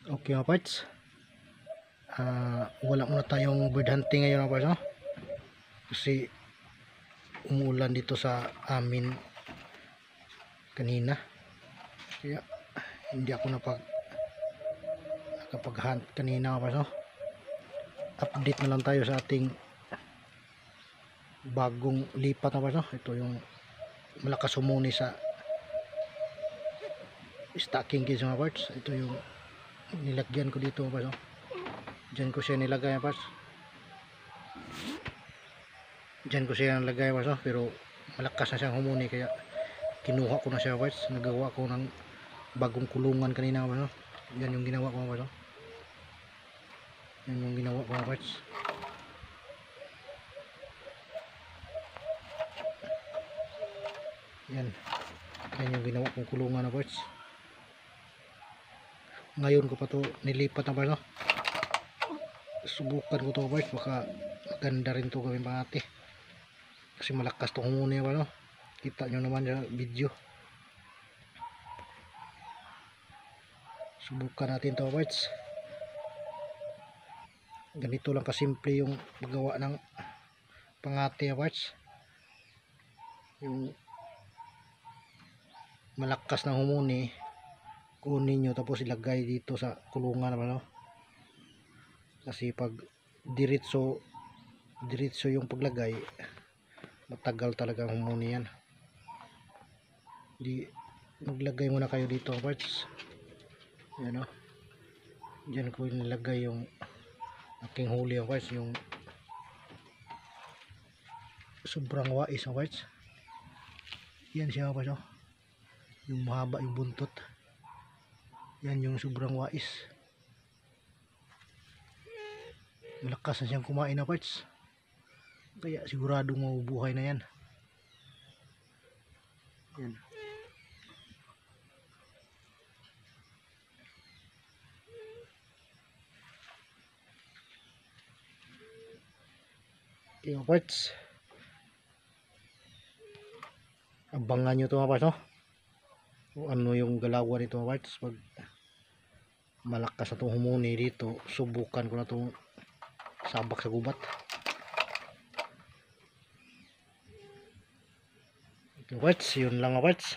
Okay mga parts, wala muna tayong bird hunting ngayon mga parts, no? Kasi umuulan dito sa amin kanina, kaya hindi ako nakapag-hunt kanina mga parts, no? Update na lang tayo sa ating bagong lipat mga parts, no? Ito yung malakas humuni sa stocking cage mga parts. Ito yung nilagyan ko dito mga parts, no? Diyan ko siya nilagay mga parts. Diyan ko siya nilagay mga parts, no? Pero malakas na siyang humuni kaya kinuha ko na siya mga parts. Nagawa ko ng bagong kulungan kanina mga parts, no? Yan yung ginawa ko mga parts, no? Yan yung ginawa ko mga parts. Yan yung ginawa kong kulungan mga parts. Ngayon ko pa to nilipat na parts, no? Subukan ko to parts, baka maganda rin to gawin pangati kasi malakas to humuni pa, no? Kita nyo naman sa video. Subukan natin to parts. Ganito lang kasimple yung magawa ng pangati parts. Yung malakas na humuni kunin nyo tapos ilagay dito sa kulungan naman, no? Kasi pag diretso yung paglagay, matagal talaga ang humuni yan. Di maglagay muna kayo dito parts. Yan, no? Diyan ko nilagay yung aking huli parts, yung sobrang wais parts. Yan siya parts, no? Yung mahaba yung buntot. Yan yung sobrang wais. Malakas na siyang kumain na parts, kaya siguradong mabubuhay na yan. Yan. Okay mga parts, abangan nyo ito mga parts, no? O ano yung galawan nito mga parts. Pag malakas na itong humuni dito, subukan ko na itong sabak sa gubat. Okay parts, yun lang mga parts.